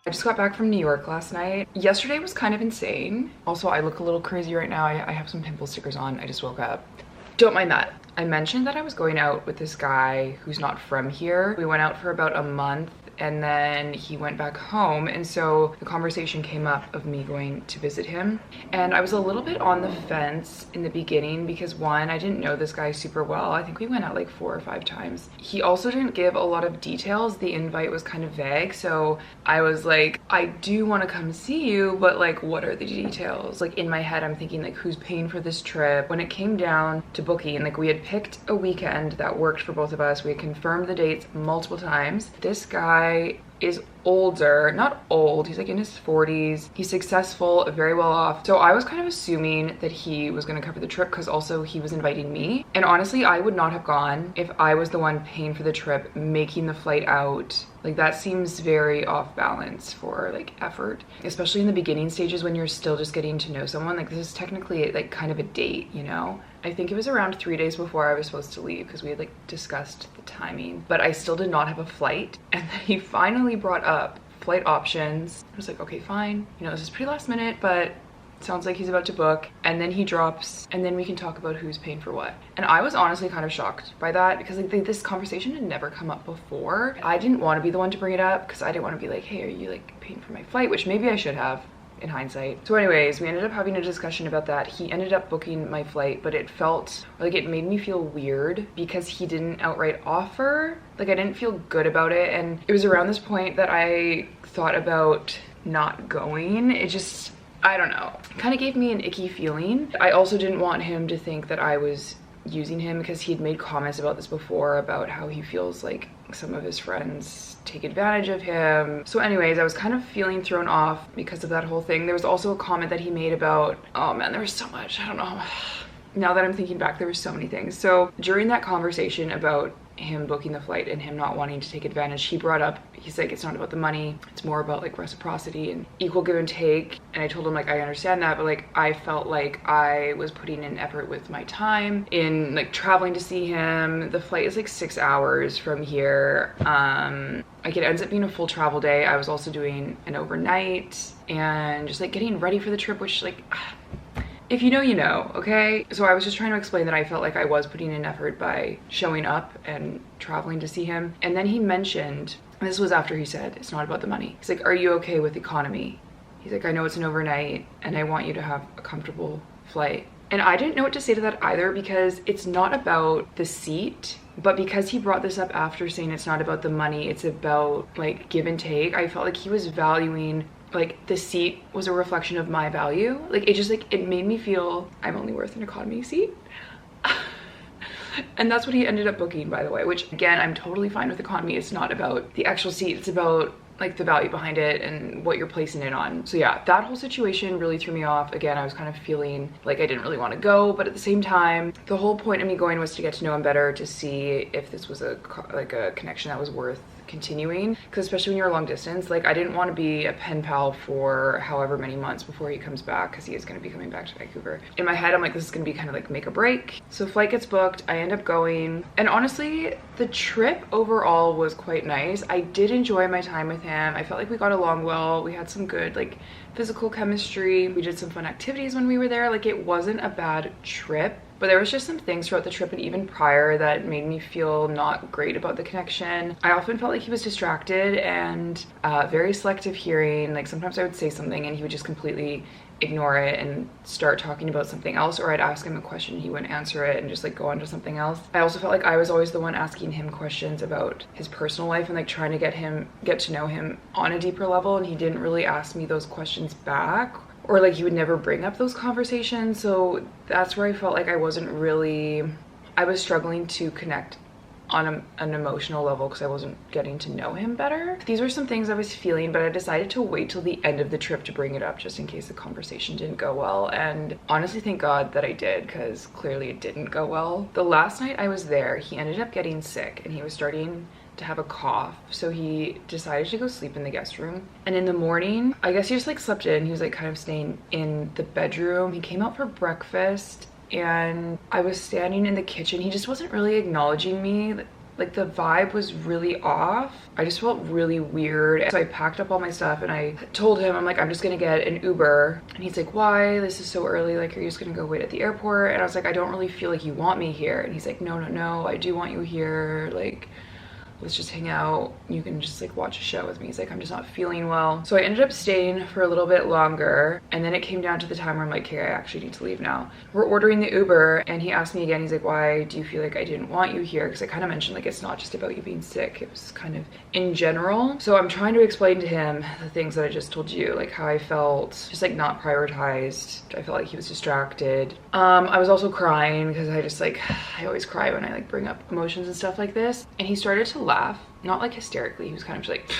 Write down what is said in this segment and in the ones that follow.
I just got back from New York last night. Yesterday was kind of insane. Also, I look a little crazy right now. I have some pimple stickers on. I just woke up. Don't mind that. I mentioned that I was going out with this guy who's not from here. We went out for about a month and then he went back home, and so the conversation came up of me going to visit him. And I was a little bit on the fence in the beginning because one, I didn't know this guy super well. I think we went out like 4 or 5 times. He also didn't give a lot of details. The invite was kind of vague, so I was like, I do want to come see you, but like, what are the details? Like in my head, I'm thinking like, who's paying for this trip? When it came down to booking, like we had picked a weekend that worked for both of us. We had confirmed the dates multiple times. This guy is older, not old, he's like in his 40s. He's successful, very well off. So I was kind of assuming that he was going to cover the trip because also he was inviting me. And honestly, I would not have gone if I was the one paying for the trip, making the flight out. Like that seems very off balance for like effort, especially in the beginning stages when you're still just getting to know someone. Like this is technically like kind of a date, you know? I think it was around 3 days before I was supposed to leave because we had like discussed the timing, but I still did not have a flight. And then he finally brought up flight options. I was like, okay, fine. You know, this is pretty last minute, but sounds like he's about to book. And then he drops, and then we can talk about who's paying for what. And I was honestly kind of shocked by that because like this conversation had never come up before. I didn't want to be the one to bring it up because I didn't want to be like, hey, are you like paying for my flight? Which maybe I should have in hindsight. So anyways, we ended up having a discussion about that. He ended up booking my flight, but it felt like it made me feel weird because he didn't outright offer. Like I didn't feel good about it. And it was around this point that I thought about not going. It just, I don't know, kind of gave me an icky feeling. I also didn't want him to think that I was using him because he'd made comments about this before about how he feels like some of his friends take advantage of him. So anyways, I was kind of feeling thrown off because of that whole thing. There was also a comment that he made about, oh man, there was so much, I don't know. Now that I'm thinking back, there were so many things. So during that conversation about him booking the flight and him not wanting to take advantage, he brought up, he's like, it's not about the money, it's more about like reciprocity and equal give and take. And I told him like, I understand that, but like I felt like I was putting in effort with my time in like traveling to see him. The flight is like 6 hours from here. Like it ends up being a full travel day. I was also doing an overnight and just like getting ready for the trip, which like, if you know, you know, okay? So I was just trying to explain that I felt like I was putting in effort by showing up and traveling to see him. And then he mentioned, and this was after he said, it's not about the money. He's like, are you okay with economy? He's like, I know it's an overnight and I want you to have a comfortable flight. And I didn't know what to say to that either because it's not about the seat, but because he brought this up after saying it's not about the money, it's about like give and take. I felt like he was valuing like the seat was a reflection of my value. Like it just like, it made me feel I'm only worth an economy seat. And that's what he ended up booking, by the way, which again, I'm totally fine with economy. It's not about the actual seat. It's about like the value behind it and what you're placing it on. So yeah, that whole situation really threw me off. Again, I was kind of feeling like I didn't really want to go, but at the same time, the whole point of me going was to get to know him better, to see if this was a connection that was worth continuing, because especially when you're long distance, like I didn't want to be a pen pal for however many months before he comes back, because he is going to be coming back to Vancouver. In my head, I'm like, this is going to be kind of like make or break. So flight gets booked, I end up going, and honestly the trip overall was quite nice. I did enjoy my time with him. I felt like we got along well. We had some good like physical chemistry. We did some fun activities when we were there. Like it wasn't a bad trip. But there was just some things throughout the trip and even prior that made me feel not great about the connection. I often felt like he was distracted and very selective hearing. Like sometimes I would say something and he would just completely ignore it and start talking about something else, or I'd ask him a question, he wouldn't answer it and just like go on to something else. I also felt like I was always the one asking him questions about his personal life and like trying to get to know him on a deeper level, and he didn't really ask me those questions back, or like he would never bring up those conversations. So that's where I felt like I was struggling to connect on an emotional level because I wasn't getting to know him better. These were some things I was feeling, but I decided to wait till the end of the trip to bring it up just in case the conversation didn't go well. And honestly, thank God that I did, because clearly it didn't go well. The last night I was there, he ended up getting sick and he was starting to have a cough, so he decided to go sleep in the guest room. And in the morning, I guess he just like slept in. He was like kind of staying in the bedroom. He came out for breakfast and I was standing in the kitchen. He just wasn't really acknowledging me. Like the vibe was really off. I just felt really weird. So I packed up all my stuff and I told him, I'm like, I'm just gonna get an Uber. And he's like, why? This is so early. Like, are you just gonna go wait at the airport? And I was like, I don't really feel like you want me here. And he's like, no, no, no, I do want you here. Like, let's just hang out. You can just like watch a show with me. He's like, I'm just not feeling well. So I ended up staying for a little bit longer. And then it came down to the time where I'm like, okay, I actually need to leave now. We're ordering the Uber and he asked me again, he's like, why do you feel like I didn't want you here? Because I kind of mentioned like, it's not just about you being sick. It was kind of in general. So I'm trying to explain to him the things that I just told you, like how I felt just like not prioritized. I felt like he was distracted. I was also crying because I just like, I always cry when I like bring up emotions and stuff like this. And he started to laugh, not like hysterically. He was kind of just like,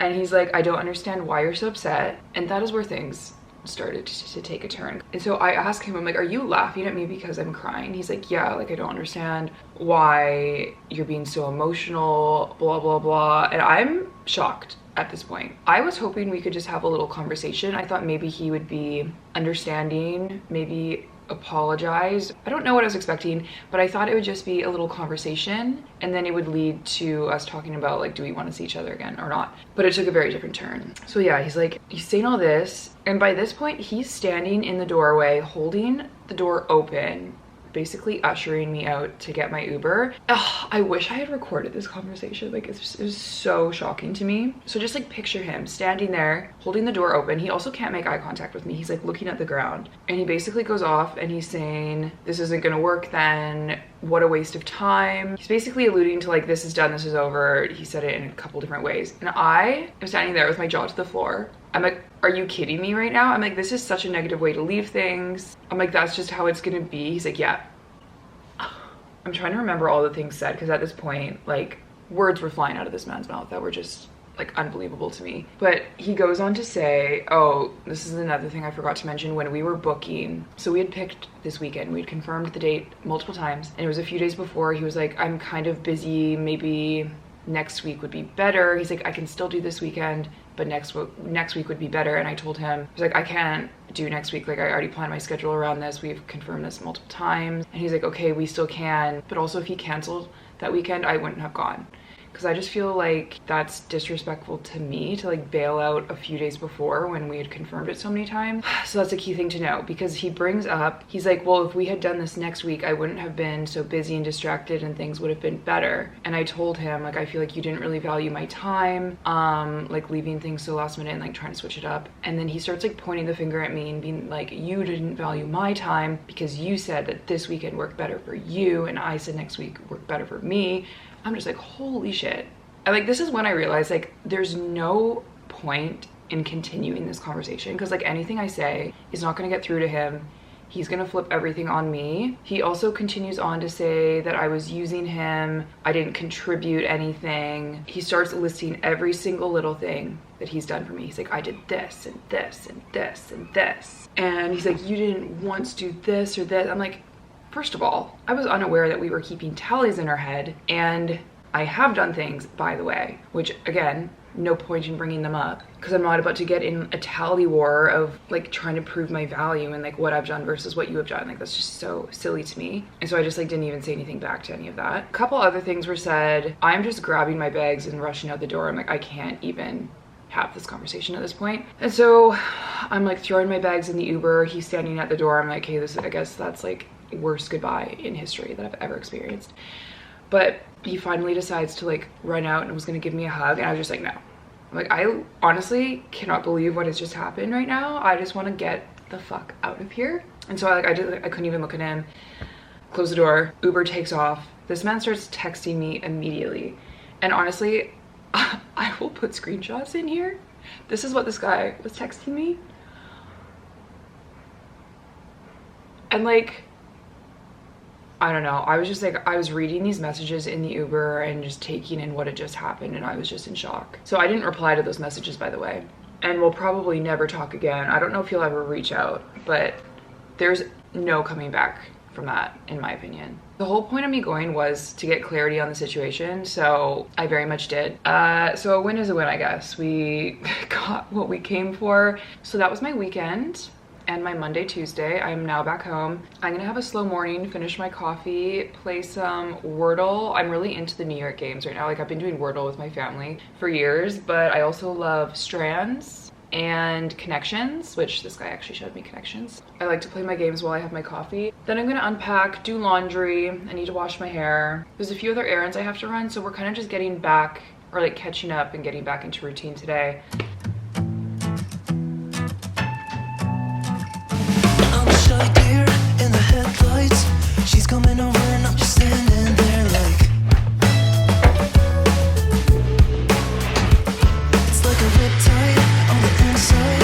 and he's like, I don't understand why you're so upset. And that is where things started to take a turn. And so I asked him, I'm like, are you laughing at me because I'm crying? He's like, yeah, like I don't understand why you're being so emotional, blah, blah, blah. And I'm shocked at this point. I was hoping we could just have a little conversation. I thought maybe he would be understanding, maybe apologize. I don't know what I was expecting, but I thought it would just be a little conversation and then it would lead to us talking about like, do we want to see each other again or not? But it took a very different turn. So yeah, he's like, he's saying all this. And by this point, he's standing in the doorway, holding the door open, basically ushering me out to get my Uber. Ugh, I wish I had recorded this conversation. Like it was so shocking to me. So just like picture him standing there holding the door open. He also can't make eye contact with me. He's like looking at the ground and he basically goes off and he's saying, this isn't gonna work then. What a waste of time. He's basically alluding to like, this is done, this is over. He said it in a couple different ways. And I am standing there with my jaw to the floor. I'm like, are you kidding me right now? I'm like, this is such a negative way to leave things. I'm like, that's just how it's gonna be. He's like, yeah. I'm trying to remember all the things said because at this point, like, words were flying out of this man's mouth that were just like unbelievable to me. But he goes on to say, oh, this is another thing I forgot to mention when we were booking. So we had picked this weekend. We'd confirmed the date multiple times and it was a few days before. He was like, I'm kind of busy. Maybe next week would be better. He's like, I can still do this weekend, but next week would be better. And I told him, I was like, I can't do next week. Like I already planned my schedule around this. We've confirmed this multiple times. And he's like, okay, we still can. But also if he canceled that weekend, I wouldn't have gone. Because I just feel like that's disrespectful to me to like bail out a few days before when we had confirmed it so many times. So that's a key thing to know because he brings up, he's like, well, if we had done this next week, I wouldn't have been so busy and distracted and things would have been better. And I told him, like, I feel like you didn't really value my time, like leaving things so last minute and like trying to switch it up. And then he starts like pointing the finger at me and being like, you didn't value my time because you said that this weekend worked better for you. And I said next week worked better for me. I'm just like, holy shit. And like, this is when I realized like, there's no point in continuing this conversation because like anything I say is not gonna get through to him. He's gonna flip everything on me. He also continues on to say that I was using him. I didn't contribute anything. He starts listing every single little thing that he's done for me. He's like, I did this and this and this and this. And he's like, you didn't once do this or this. I'm like, first of all, I was unaware that we were keeping tallies in our head, and I have done things, by the way, which again, no point in bringing them up because I'm not about to get in a tally war of like trying to prove my value and like what I've done versus what you have done. Like that's just so silly to me. And so I just like didn't even say anything back to any of that. A couple other things were said. I'm just grabbing my bags and rushing out the door. I'm like, I can't even have this conversation at this point. And so I'm like throwing my bags in the Uber. He's standing at the door. I'm like, hey, this, I guess that's like worst goodbye in history that I've ever experienced. But he finally decides to like run out and was gonna give me a hug, and I was just like, no. I'm like, I honestly cannot believe what has just happened right now. I just want to get the fuck out of here. And so I couldn't even look at him. Close the door. Uber takes off. This man starts texting me immediately, and honestly, I will put screenshots in here. This is what this guy was texting me, and like, I don't know, I was just like, I was reading these messages in the Uber and just taking in what had just happened, and I was just in shock. So I didn't reply to those messages, by the way, and we'll probably never talk again. I don't know if he'll ever reach out, but there's no coming back from that, in my opinion. The whole point of me going was to get clarity on the situation, so I very much did. So a win is a win, I guess. We got what we came for. So that was my weekend. and my Monday, Tuesday. I'm now back home. I'm gonna have a slow morning, finish my coffee, play some Wordle. I'm really into the New York games right now. Like, I've been doing Wordle with my family for years, but I also love Strands and Connections, which this guy actually showed me Connections. I like to play my games while I have my coffee. Then I'm gonna unpack, do laundry. I need to wash my hair. There's a few other errands I have to run, so we're kind of just getting back, or like catching up and getting back into routine today. She's coming over and I'm just standing there like it's like a riptide on the inside.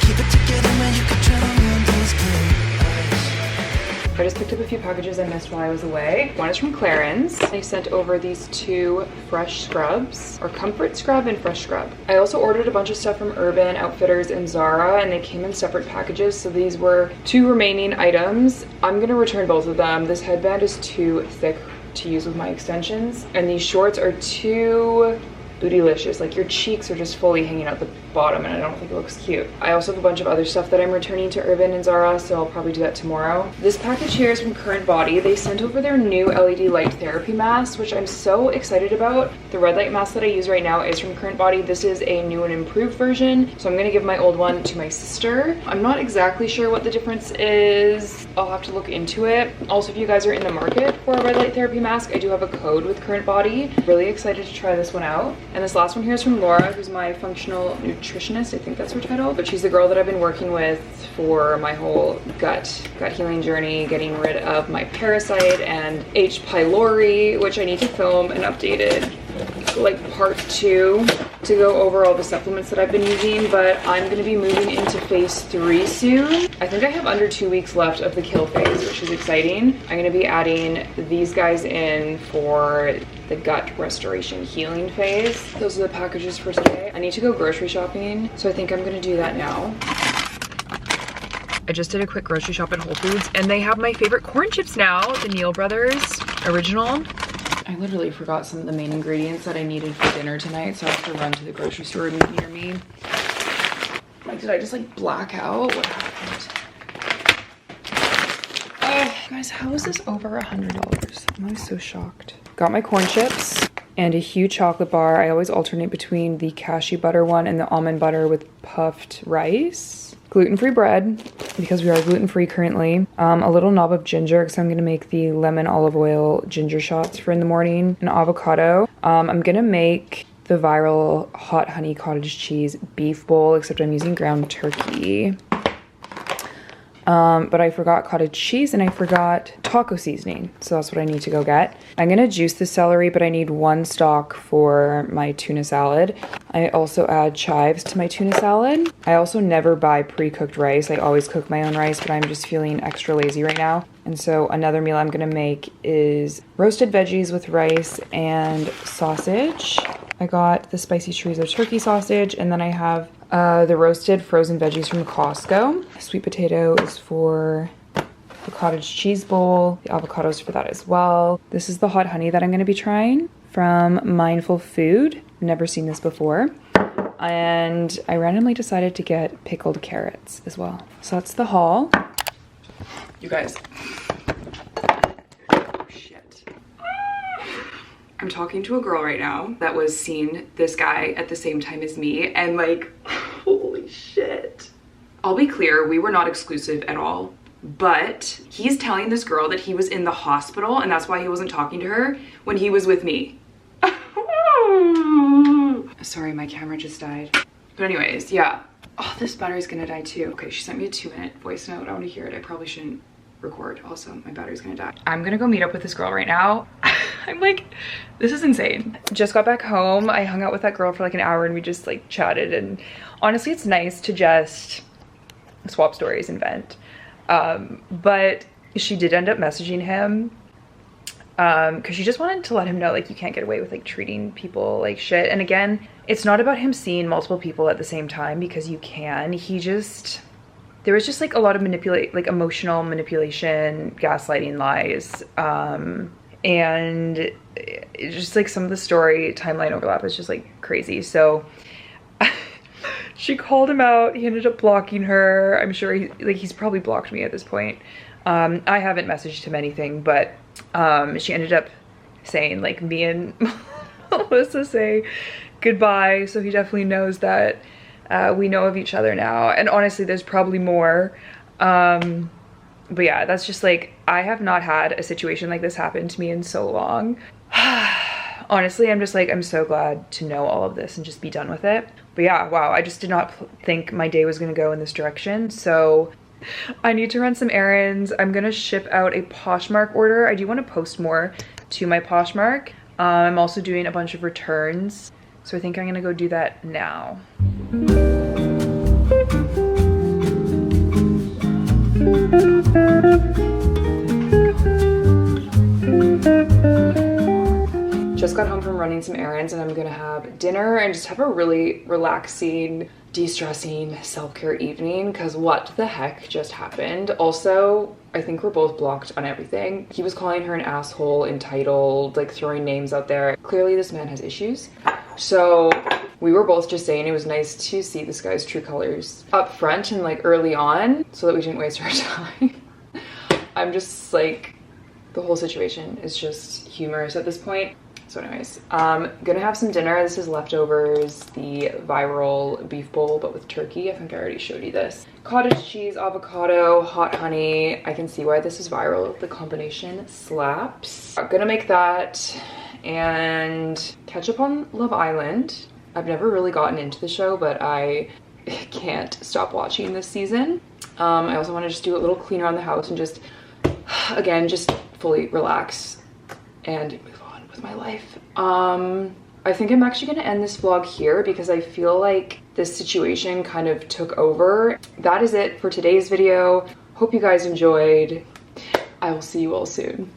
Keep it together, man, you could drown me in those blue eyes. I just picked up a few packages I missed while I was away. One is from Clarins. They sent over these 2 fresh scrubs, or comfort scrub and fresh scrub. I also ordered a bunch of stuff from Urban Outfitters and Zara, and they came in separate packages, so these were 2 remaining items. I'm gonna return both of them. This headband is too thick to use with my extensions, and these shorts are too bootylicious. Like, your cheeks are just fully hanging out the bottom, and I don't think it looks cute. I also have a bunch of other stuff that I'm returning to Urban and Zara, so I'll probably do that tomorrow. This package here is from Current Body. They sent over their new LED light therapy mask, which I'm so excited about. The red light mask that I use right now is from Current Body. This is a new and improved version, so I'm gonna give my old one to my sister. I'm not exactly sure what the difference is. I'll have to look into it. Also, if you guys are in the market for a red light therapy mask, I do have a code with Current Body. Really excited to try this one out. And this last one here is from Laura, who's my functional nutritionist. I think that's her title, but she's the girl that I've been working with for my whole gut healing journey, getting rid of my parasite and H. pylori, which I need to film an updated like part 2 to go over all the supplements that I've been using, but I'm going to be moving into phase 3 soon. I think I have under 2 weeks left of the kill phase, which is exciting. I'm going to be adding these guys in for the gut restoration healing phase. Those are the packages for today. I need to go grocery shopping, so I think I'm going to do that now. I just did a quick grocery shop at Whole Foods, and they have my favorite corn chips now, the Neal Brothers Original. I literally forgot some of the main ingredients that I needed for dinner tonight, so I have to run to the grocery store near me. Like, did I just like black out? What happened? Oh, guys, how is this over $100? I'm always so shocked. Got my corn chips and a huge chocolate bar. I always alternate between the cashew butter one and the almond butter with puffed rice. Gluten-free bread, because we are gluten-free currently. A little knob of ginger, because I'm gonna make the lemon olive oil ginger shots for in the morning. An avocado. I'm gonna make the viral hot honey cottage cheese beef bowl, except I'm using ground turkey. But I forgot cottage cheese and I forgot taco seasoning, so that's what I need to go get. I'm gonna juice the celery, but I need 1 stalk for my tuna salad. I also add chives to my tuna salad. I also never buy pre-cooked rice. I always cook my own rice, but I'm just feeling extra lazy right now. And so another meal I'm gonna make is roasted veggies with rice and sausage. I got the spicy chorizo turkey sausage, and then I have the roasted frozen veggies from Costco. Sweet potato is for the cottage cheese bowl. The avocados for that as well. This is the hot honey that I'm going to be trying from Mindful Food. Never seen this before. And I randomly decided to get pickled carrots as well. So that's the haul. You guys. Oh, shit. I'm talking to a girl right now that was seeing this guy at the same time as me, and like, holy shit. I'll be clear, we were not exclusive at all, but he's telling this girl that he was in the hospital and that's why he wasn't talking to her when he was with me. Sorry, my camera just died. But anyways, yeah. Oh, this battery's gonna die too. Okay, she sent me a 2-minute voice note. I want to hear it. I probably shouldn't record. Also, my battery's gonna die. I'm gonna go meet up with this girl right now. I'm like, this is insane. Just got back home. I hung out with that girl for like an hour and we just like chatted, and honestly it's nice to just swap stories and vent. But she did end up messaging him because she just wanted to let him know, like, you can't get away with like treating people like shit. And again, it's not about him seeing multiple people at the same time, because you can. There was just like a lot of emotional manipulation, gaslighting, lies, and just like some of the story timeline overlap is just like crazy. So She called him out. He ended up blocking her. I'm sure he's probably blocked me at this point. I haven't messaged him anything, but she ended up saying like me and Melissa say goodbye. So he definitely knows that we know of each other now. And honestly, there's probably more. But yeah, that's just like, I have not had a situation like this happen to me in so long. Honestly, I'm just like, I'm so glad to know all of this and just be done with it. But yeah, wow, I just did not think my day was gonna go in this direction. So I need to run some errands. I'm gonna ship out a Poshmark order. I do want to post more to my Poshmark. I'm also doing a bunch of returns. So I think I'm gonna go do that now. Just got home from running some errands and I'm gonna have dinner and just have a really relaxing, de-stressing self-care evening, because what the heck just happened? Also, I think we're both blocked on everything. He was calling her an asshole, entitled, like throwing names out there. Clearly this man has issues. So we were both just saying it was nice to see this guy's true colors up front and like early on so that we didn't waste our time. I'm just like, the whole situation is just humorous at this point. So anyways, gonna have some dinner. This is leftovers, the viral beef bowl, but with turkey. I think I already showed you this. Cottage cheese, avocado, hot honey. I can see why this is viral. The combination slaps. I'm gonna make that and catch up on Love Island. I've never really gotten into the show, but I can't stop watching this season. I also want to just do a little clean around the house and just, again, just fully relax and move on with my life. I think I'm actually gonna end this vlog here because I feel like this situation kind of took over. That is it for today's video. Hope you guys enjoyed. I will see you all soon.